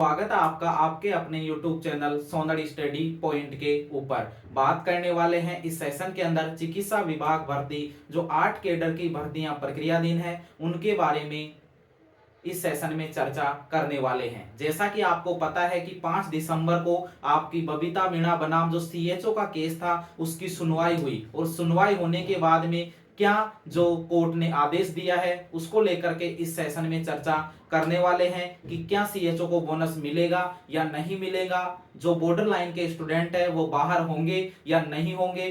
स्वागत है आपका आपके अपने YouTube चैनल सौंदर्य स्टडी पॉइंट के ऊपर। बात करने वाले हैं इस सेशन के अंदर चिकित्सा विभाग भर्ती जो 8 कैडर की भर्तियां प्रक्रियाधीन है उनके बारे में इस सेशन में चर्चा करने वाले हैं। जैसा कि आपको पता है कि 5 दिसंबर को आपकी बबीता मीणा बनाम जो सीएचओ का केस था उसकी सुनवाई हुई और सुनवाई होने के बाद में क्या जो कोर्ट ने आदेश दिया है उसको लेकर के इस सेशन में चर्चा करने वाले हैं कि क्या सीएचओ को बोनस मिलेगा या नहीं मिलेगा, जो बॉर्डर लाइन के स्टूडेंट है वो बाहर होंगे या नहीं होंगे,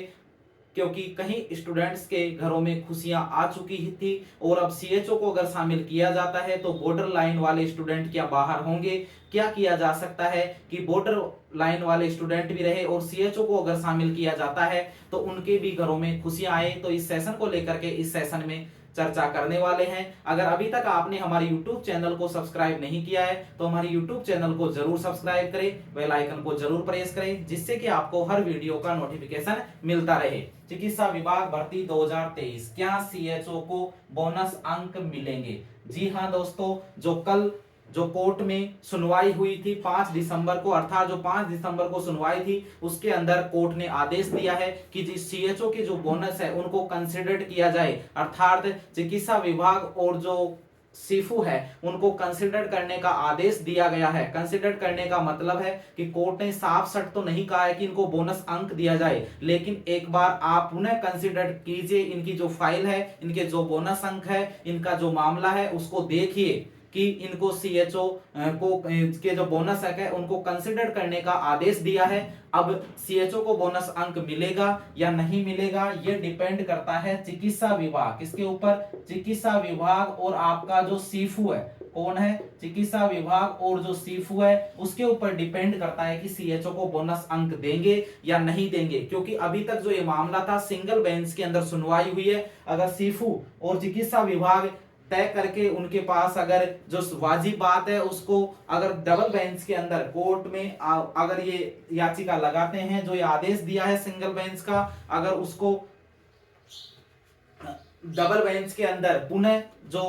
क्योंकि कहीं स्टूडेंट्स के घरों में खुशियां आ चुकी थी और अब सीएचओ को अगर शामिल किया जाता है तो बॉर्डर लाइन वाले स्टूडेंट क्या बाहर होंगे, क्या किया जा सकता है कि बॉर्डर लाइन वाले स्टूडेंट भी रहे और सीएचओ को अगर शामिल किया जाता है तो उनके भी घरों में खुशियां आए। तो इस सेशन को लेकर के इस सेशन में चर्चा करने वाले हैं। अगर अभी तक आपने हमारे YouTube चैनल को सब्सक्राइब नहीं किया है तो हमारे YouTube चैनल को जरूर सब्सक्राइब करें, बेल आइकन को जरूर प्रेस करें जिससे कि आपको हर वीडियो का नोटिफिकेशन मिलता रहे। चिकित्सा विभाग भर्ती 2023, क्या सीएचओ को बोनस अंक मिलेंगे? जी हाँ दोस्तों, जो कोर्ट में सुनवाई हुई थी 5 दिसंबर को, अर्थात जो 5 दिसंबर को सुनवाई थी उसके अंदर कोर्ट ने आदेश दिया है कि जिस सीएचओ के जो बोनस है उनको कंसिडर्ड किया जाए, अर्थात चिकित्सा विभाग और जो सीफू है उनको कंसिडर करने का आदेश दिया गया है। कंसिडर करने का मतलब है कि कोर्ट ने साफ सट तो नहीं कहा है कि इनको बोनस अंक दिया जाए, लेकिन एक बार आप पुनः कंसिडर कीजिए, इनकी जो फाइल है, इनके जो बोनस अंक है, इनका जो मामला है उसको देखिए कि इनको सीएचओ को के जो बोनस है उनको कंसिडर करने का आदेश दिया है। अब सीएचओ को बोनस अंक मिलेगा या नहीं मिलेगा ये डिपेंड करता है चिकित्सा विभाग किसके ऊपर, चिकित्सा विभाग और आपका जो सीफू है, कौन है, चिकित्सा विभाग और जो सीफू है उसके ऊपर डिपेंड करता है कि सीएचओ को बोनस अंक देंगे या नहीं देंगे। क्योंकि अभी तक जो ये मामला था सिंगल बेंच के अंदर सुनवाई हुई है। अगर सीफू और चिकित्सा विभाग तय करके उनके पास अगर जो वाजिब बात है उसको अगर डबल बेंच के अंदर कोर्ट में अगर ये याचिका लगाते हैं, जो ये आदेश दिया है सिंगल बेंच का, अगर उसको डबल बेंच के अंदर पुनः जो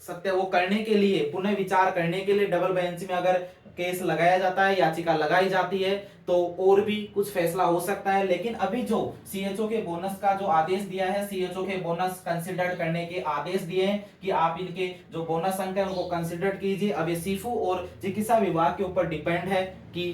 सत्य वो करने के लिए, पुनः विचार करने के लिए डबल बेंच में अगर केस लगाया जाता है, याचिका लगाई जाती है तो और भी कुछ फैसला हो सकता है। लेकिन अभी जो सीएचओ के बोनस का जो आदेश दिया है, सीएचओ के बोनस कंसिडर करने के आदेश दिए हैं कि आप इनके जो बोनस अंक है उनको कंसिडर कीजिए। अब ये सीफू और चिकित्सा विभाग के ऊपर डिपेंड है कि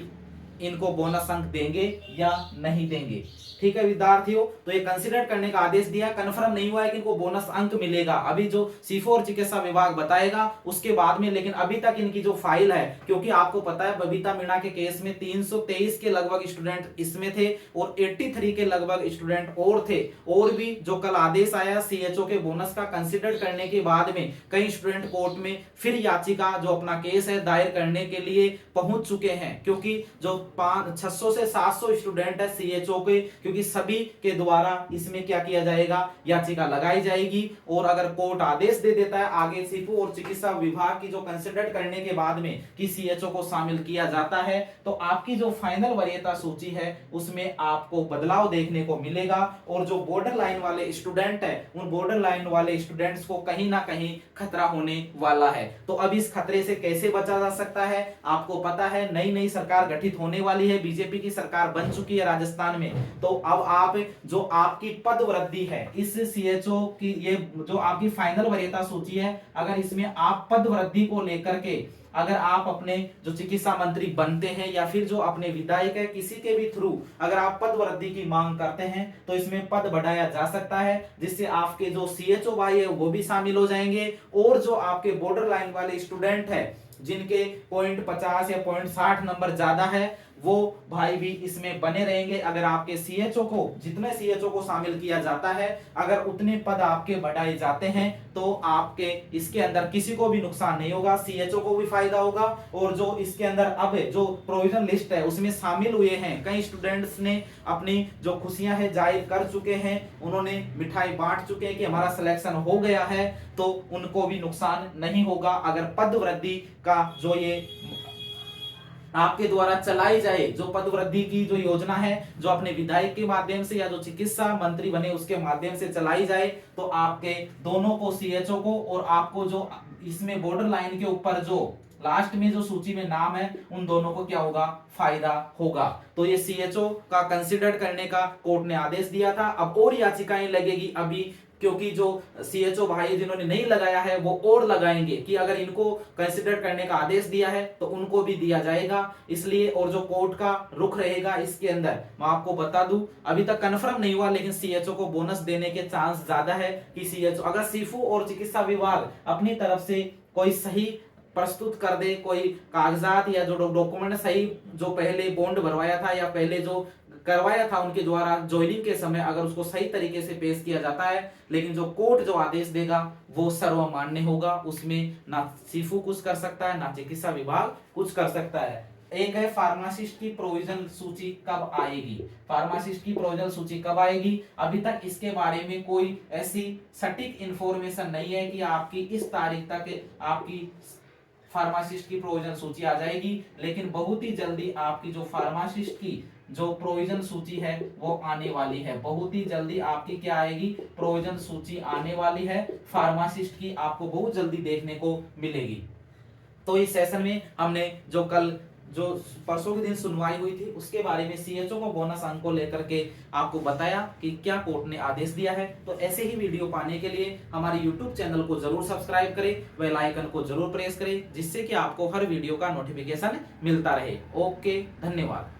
इनको बोनस अंक देंगे या नहीं देंगे। ठीक है विद्यार्थियों, तो ये कंसीडर करने का आदेश दिया, कंफर्म नहीं हुआ है कि इनको बोनस अंक मिलेगा, अभी जो सीफो और चिकित्सा विभाग बताएगा उसके बाद में। लेकिन अभी तक इनकी जो फाइल है, क्योंकि आपको पता है बबीता मीणा के केस में 323 के लगभग स्टूडेंट इसमें थे और 83 के लगभग स्टूडेंट और थे, और भी जो कल आदेश आया सीएचओ के बोनस का कंसिडर करने के बाद में कई स्टूडेंट कोर्ट में फिर याचिका जो अपना केस है दायर करने के लिए पहुंच चुके हैं। क्योंकि जो 600 से 700 स्टूडेंट है सीएचओ के, क्योंकि सभी के द्वारा इसमें क्या किया जाएगा, याचिका लगाई जाएगी। और अगर कोर्ट आदेश दे देता है आगे सीफू और चिकित्सा विभाग की जो कंसिडर करने के बाद में कि सीएचओ को शामिल किया जाता है, तो आपकी जो फाइनल वरीयता सूची है उसमें आपको बदलाव देखने को मिलेगा। और जो बॉर्डर लाइन वाले स्टूडेंट है उन बॉर्डर लाइन वाले स्टूडेंट्स को कहीं ना कहीं खतरा होने वाला है। तो अब इस खतरे से कैसे बचा जा सकता है? आपको पता है नई नई सरकार गठित होने वाली है, बीजेपी की सरकार बन चुकी है राजस्थान में। तो अब आप जो आपकी पद वृद्धि है इस सीएचओ की, ये जो आपकी फाइनल वरीयता सूची है, अगर इसमें आप पद वृद्धि को लेकर के अगर आप अपने जो चिकित्सा मंत्री बनते हैं या फिर जो अपने विधायक है किसी के भी थ्रू अगर आप पद वृद्धि की मांग करते हैं तो इसमें पद बढ़ाया जा सकता है, जिससे आपके जो सीएचओ भाई है वो भी शामिल हो जाएंगे। और जो आपके बॉर्डर लाइन वाले स्टूडेंट है जिनके 0.50 या 0.60 नंबर ज्यादा है वो भाई भी इसमें बने रहेंगे। अगर आपके सीएचओ को, जितने सीएचओ को शामिल किया जाता है, अगर उतने पद आपके बढ़ाए जाते हैं तो आपके इसके अंदर किसी को भी नुकसान नहीं होगा, सीएचओ को भी फायदा होगा। और जो इसके अंदर अब जो प्रोविजन लिस्ट है उसमें शामिल हुए हैं कई स्टूडेंट्स ने अपनी जो खुशियां है जाहिर कर चुके हैं, उन्होंने मिठाई बांट चुके हैं कि हमारा सिलेक्शन हो गया है, तो उनको भी नुकसान नहीं होगा। अगर पद वृद्धि का जो ये आपके द्वारा चलाई जाए, जो पद वृद्धि की जो योजना है जो अपने विधायक के माध्यम से या जो चिकित्सा मंत्री बने उसके माध्यम से चलाई जाए, तो आपके दोनों को, सीएचओ को और आपको जो इसमें बॉर्डर लाइन के ऊपर जो लास्ट में जो सूची में नाम है उन दोनों को क्या होगा, फायदा होगा। तो ये सीएचओ का कंसिडर करने का कोर्ट ने आदेश दिया था। अब और याचिकाएं लगेगी अभी, क्योंकि जो सीएचओ भाई जिन्होंने नहीं लगाया है वो और लगाएंगे कि अगर इनको कंसिडर करने का आदेश दिया है तो उनको भी दिया जाएगा। इसलिए और जो कोर्ट का रुख रहेगा इसके अंदर, मैं आपको बता दूं अभी तक कंफर्म नहीं हुआ, लेकिन सीएचओ को बोनस देने के चांस ज्यादा है कि सीएचओ अगर सीफू और चिकित्सा विभाग अपनी तरफ से कोई सही प्रस्तुत कर दे, कोई कागजात या जो डॉक्यूमेंट सही, जो पहले बॉन्ड भरवाया था या पहले जो करवाया था उनके द्वारा ज्वाइनिंग के समय, अगर उसको सही तरीके से पेश किया जाता है, लेकिन जो कोर्ट जो आदेश देगा वो सर्वमान्य होगा, उसमें ना सीफू कुछ कर सकता है ना चिकित्सा विभाग कुछ कर सकता है। एक है फार्मासिस्ट की प्रोविजनल सूची कब आएगी। फार्मासिस्ट की प्रोविजनल सूची कब आएगी, अभी तक इसके बारे में कोई ऐसी सटीक इंफॉर्मेशन नहीं है कि आपकी इस तारीख तक आपकी फार्मासिस्ट की प्रोविजन सूची आ जाएगी, लेकिन बहुत ही जल्दी आपकी जो फार्मासिस्ट की जो प्रोविजन सूची है वो आने वाली है। बहुत ही जल्दी आपकी क्या आएगी, प्रोविजन सूची आने वाली है फार्मासिस्ट की, आपको बहुत जल्दी देखने को मिलेगी। तो इस सेशन में हमने जो कल जो परसों के दिन सुनवाई हुई थी उसके बारे में सीएचओ को बोनस अंक को लेकर के आपको बताया कि क्या कोर्ट ने आदेश दिया है। तो ऐसे ही वीडियो पाने के लिए हमारे यूट्यूब चैनल को जरूर सब्सक्राइब करें, बेल आइकन को जरूर प्रेस करें, जिससे कि आपको हर वीडियो का नोटिफिकेशन मिलता रहे। ओके, धन्यवाद।